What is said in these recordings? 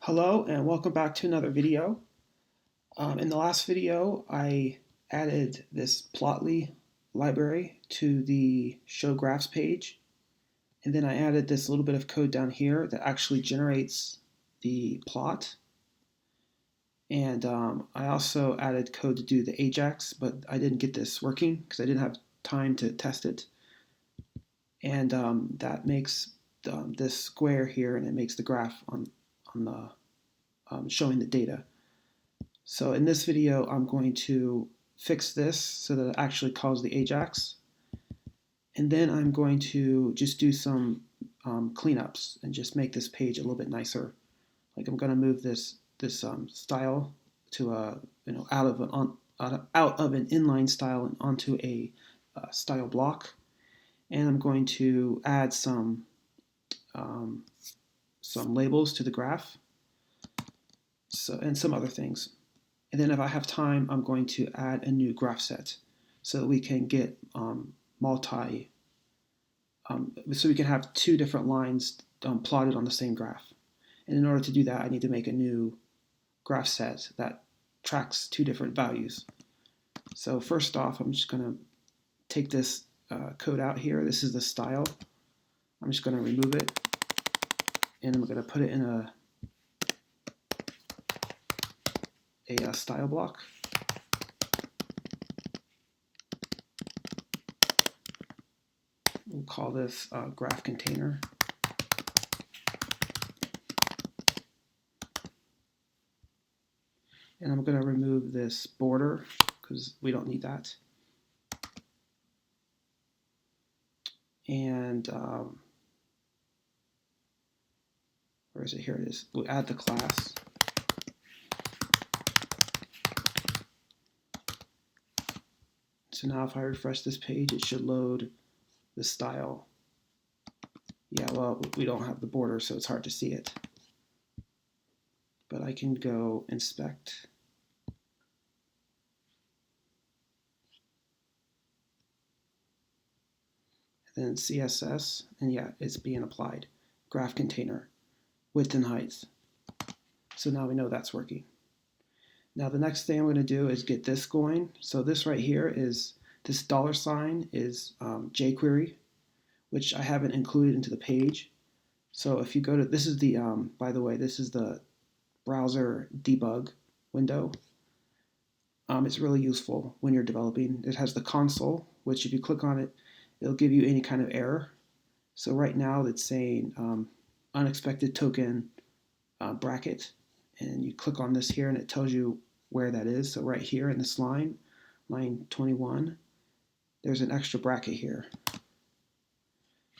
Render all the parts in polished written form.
Hello and welcome back to another video. In the last video, I added this Plotly library to the Show Graphs page, and then I added this little bit of code down here that actually generates the plot. And I also added code to do the Ajax, but I didn't get this working because I didn't have time to test it. And that makes this square here, and it makes the graph on the showing the data. So in this video, I'm going to fix this so that it actually calls the Ajax. And then I'm going to just do some cleanups and just make this page a little bit nicer. Like I'm going to move this style to out of an inline style and onto a style block. And I'm going to add some labels to the graph. And some other things. And then if I have time, I'm going to add a new graph set so that we can get so we can have two different lines plotted on the same graph. And in order to do that, I need to make a new graph set that tracks two different values. So first off, I'm just going to take this code out here. This is the style. I'm just going to remove it, and I'm going to put it in a style block. We'll call this graph container. And I'm going to remove this border because we don't need that. And where is it? Here it is. We'll add the class. So now if I refresh this page, it should load the style. Yeah, well, we don't have the border, so it's hard to see it. But I can go inspect. And then CSS, and yeah, it's being applied. Graph container, width and height. So now we know that's working. Now the next thing I'm going to do is get this going. So this right here is, this $sign is jQuery, which I haven't included into the page. So if you go to, this is the, by the way, this is the browser debug window. It's really useful when you're developing. It has the console, which if you click on it, it'll give you any kind of error. So right now it's saying unexpected token bracket, and you click on this here and it tells you where that is. So right here in this line 21, there's an extra bracket here.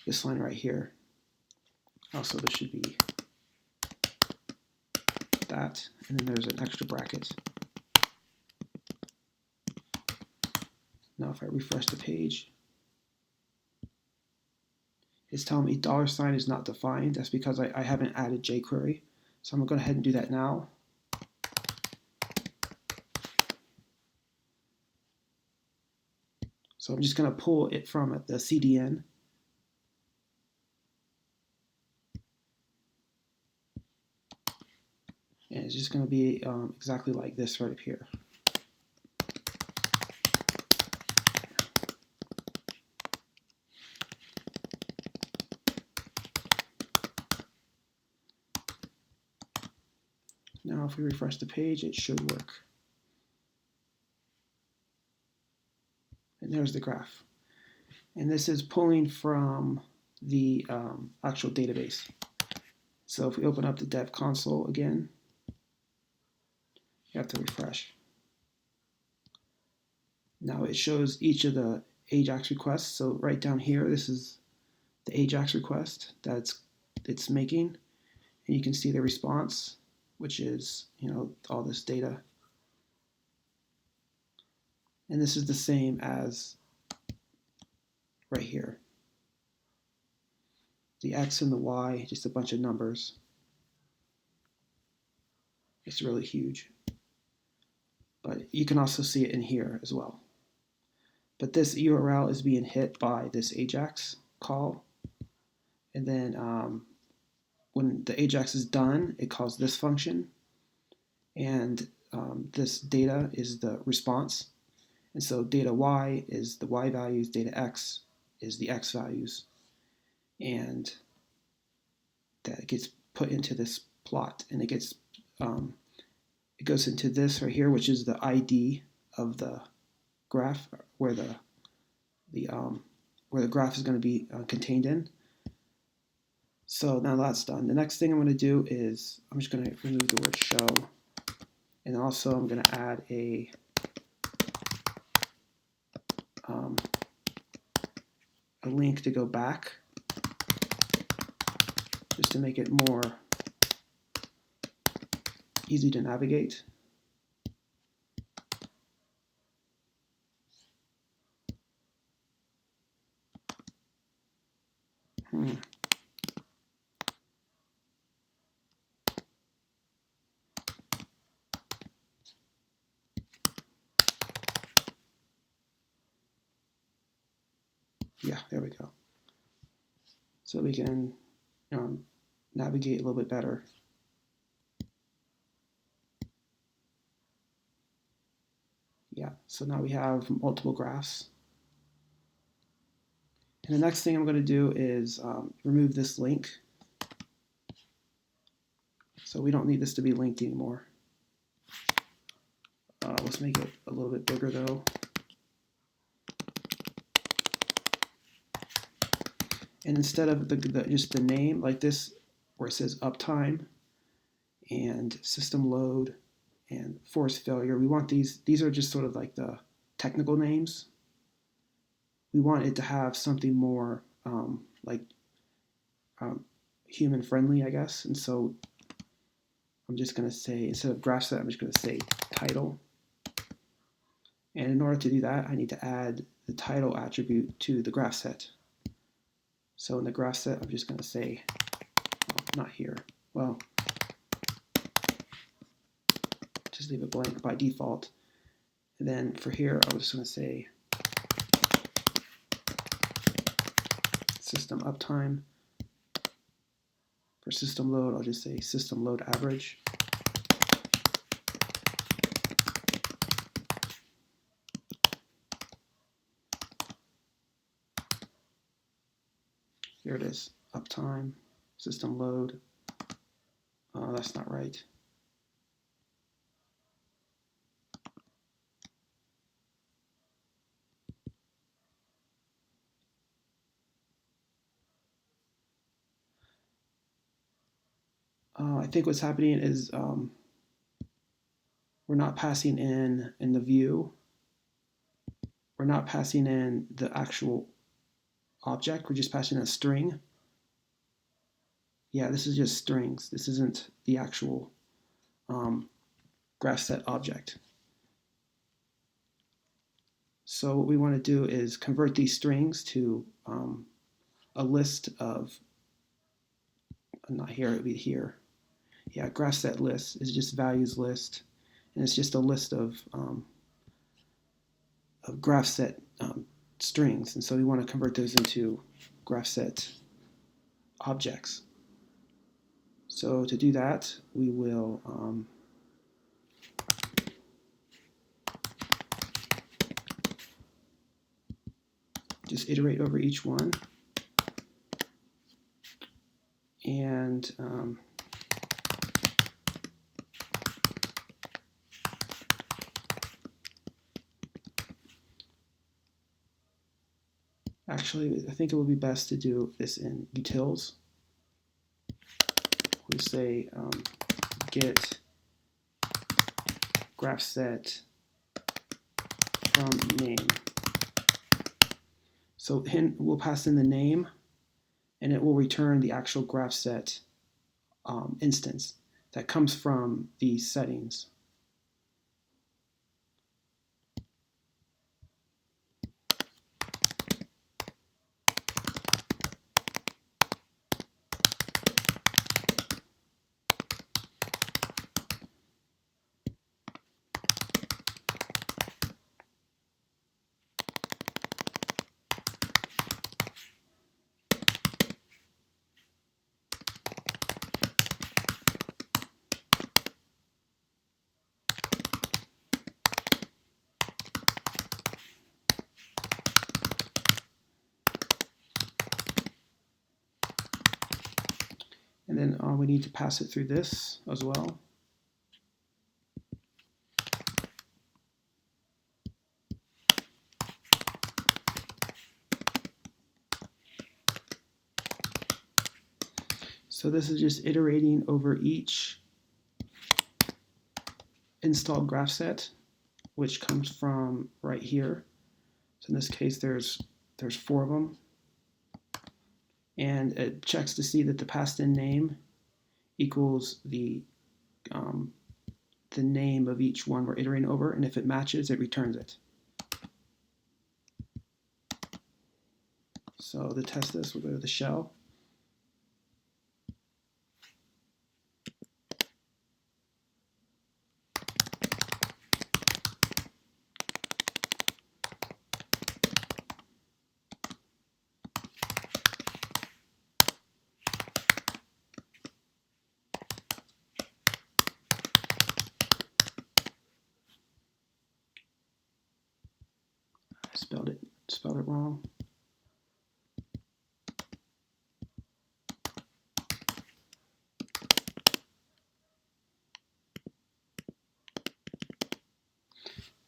This line right here. Also, there should be that, and then there's an extra bracket. Now if I refresh the page, it's telling me $sign is not defined. That's because I haven't added jQuery. So I'm going to go ahead and do that now. So I'm just going to pull it from the CDN. And it's just going to be exactly like this right up here. Now if we refresh the page, it should work. And there's the graph. And this is pulling from the actual database. So if we open up the dev console again, you have to refresh. Now it shows each of the Ajax requests. So right down here, this is the Ajax request that it's making. And you can see the response, which is, all this data. And this is the same as right here. The X and the Y, just a bunch of numbers. It's really huge. But you can also see it in here as well. But this URL is being hit by this Ajax call. And then when the Ajax is done, it calls this function, and this data is the response. And so data y is the y values, data x is the x values, and that gets put into this plot, and it goes into this right here, which is the ID of the graph, where the graph is going to be contained in. So now that's done. The next thing I'm going to do is I'm just going to remove the word show, and also I'm going to add a link to go back, just to make it more easy to navigate. Yeah, there we go. So we can navigate a little bit better. Yeah, so now we have multiple graphs. And the next thing I'm going to do is remove this link. So we don't need this to be linked anymore. Let's make it a little bit bigger though. And instead of just the name like this, where it says uptime and system load and force failure, we want these are just sort of like the technical names. We want it to have something more human friendly, I guess. And so I'm just going to say, instead of graph set, I'm just going to say title. And in order to do that, I need to add the title attribute to the graph set. So in the graph set, I'm just going to say, well, not here. Well, just leave it blank by default. And then for here, I'm just going to say system uptime. For system load, I'll just say system load average. Here it is, uptime, system load. That's not right. I think what's happening is we're not passing in the view. We're not passing in the actual object. We're just passing a string. Yeah, this is just strings. This isn't the actual graph set object. So what we want to do is convert these strings to a list of, not here, it would be here. Yeah, graph set list is just values list, and it's just a list of graph set strings, and so we want to convert those into graph set objects. So to do that, we will just iterate over each one, and actually, I think it would be best to do this in utils. We say get graph set from name. So we'll pass in the name, and it will return the actual graph set instance that comes from these settings. then we need to pass it through this as well. So this is just iterating over each installed graph set, which comes from right here. So in this case, there's 4 of them. And it checks to see that the passed-in name equals the name of each one we're iterating over, and if it matches, it returns it. So to test this, we'll go to the shell. Spelled it wrong.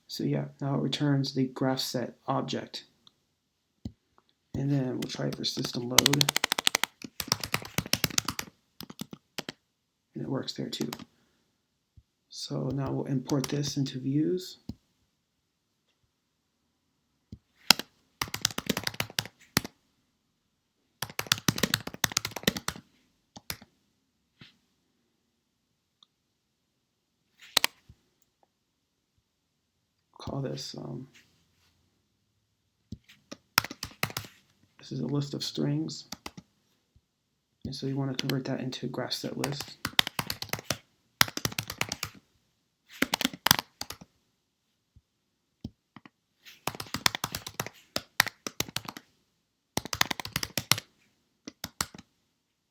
So yeah, now it returns the graph set object. And then we'll try it for system load. And it works there too. So now we'll import this into views. Call this, this is a list of strings. And so you want to convert that into a graph set list.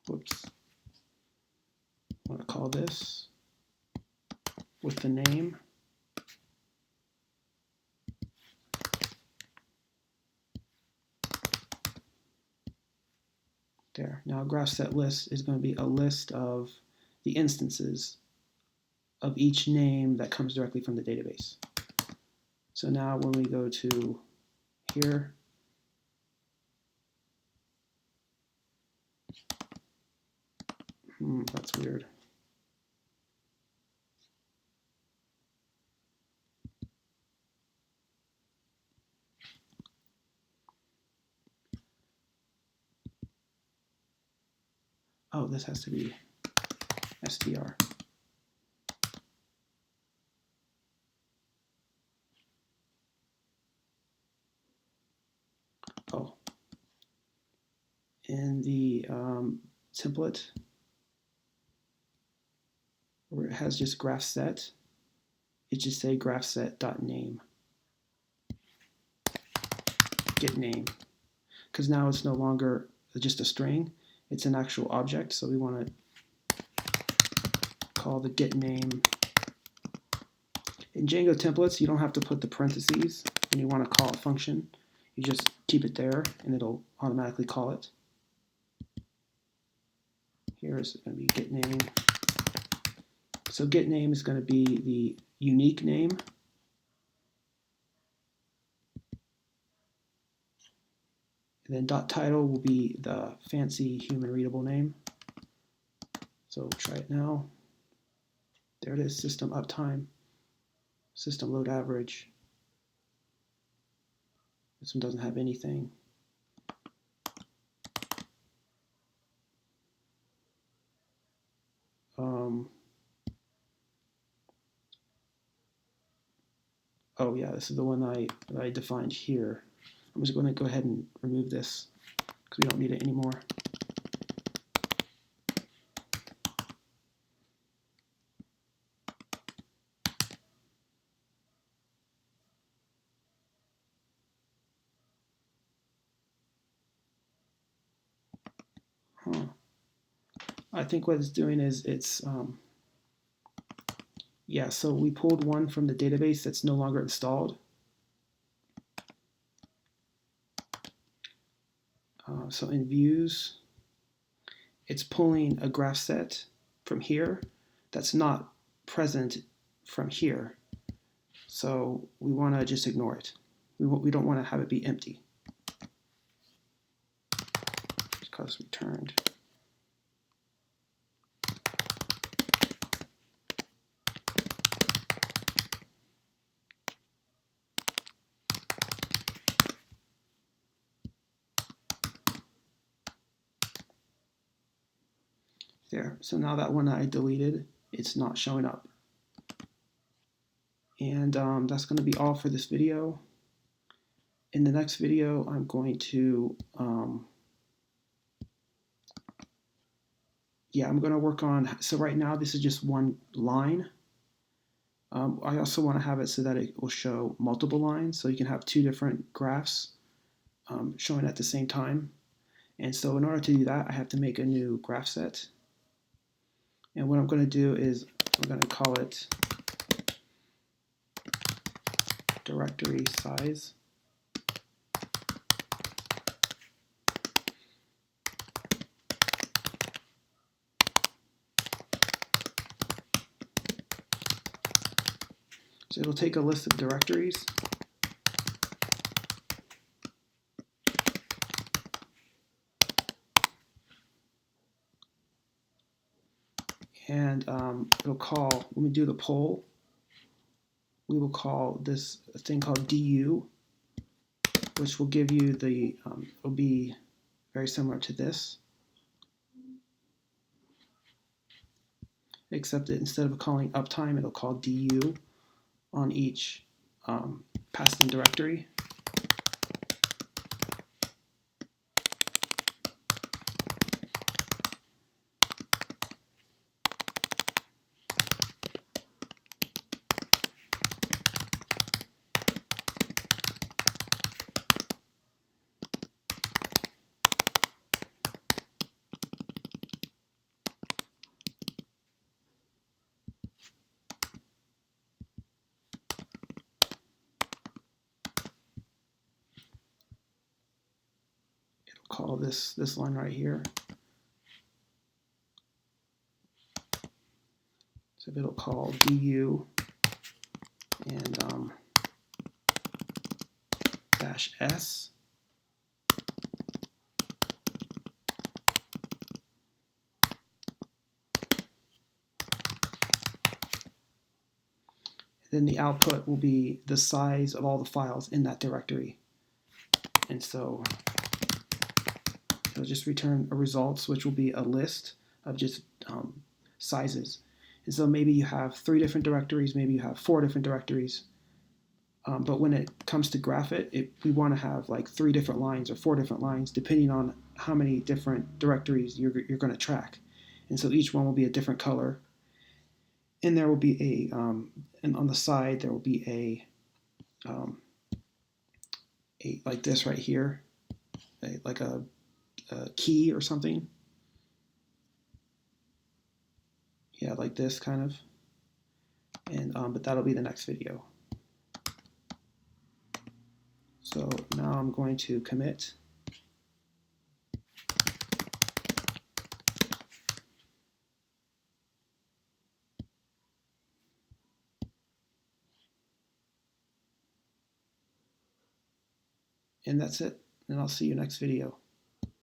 Whoops. I want to call this with the name. There. Now, a graph set list is going to be a list of the instances of each name that comes directly from the database. So now when we go to here, that's weird. Oh, this has to be str. Oh, in the template where it has just graph set, it should say graph set.name, get name, because now it's no longer just a string, it's an actual object. So we want to call the get name. In Django templates, you don't have to put the parentheses when you want to call a function. You just keep it there and it'll automatically call it. Here is going to be get name. So get name is going to be the unique name. And then dot title will be the fancy human readable name. So try it now. There it is, system uptime, system load average. This one doesn't have anything. Oh yeah, this is the one that I defined here. I'm just going to go ahead and remove this because we don't need it anymore. I think what it's doing is it's yeah, so we pulled one from the database that's no longer installed. So in views, it's pulling a graph set from here that's not present from here. So we want to just ignore it. We don't want to have it be empty because returned. There. So now that one I deleted, it's not showing up. And that's going to be all for this video. In the next video, I'm going to, I'm going to work on, so right now this is just one line. I also want to have it so that it will show multiple lines, so you can have two different graphs showing at the same time. And so in order to do that, I have to make a new graph set. And what I'm going to do is I'm going to call it directory size. So it'll take a list of directories. And it'll call, when we do the poll, we will call this a thing called du, which will give you the, it'll be very similar to this, except that instead of calling uptime, it'll call du on each passed in directory. Call this line right here. So it'll call du and -s. Then the output will be the size of all the files in that directory. And so it'll just return a results, which will be a list of just sizes. And so maybe you have 3 different directories, maybe you have 4 different directories. But when it comes to graph it, we want to have like 3 different lines or 4 different lines, depending on how many different directories you're going to track. And so each one will be a different color. And there will be a, and on the side, there will be a like this right here, like a key or something. Yeah, like this kind of. And but that'll be the next video. So now I'm going to commit. And that's it. And I'll see you next video.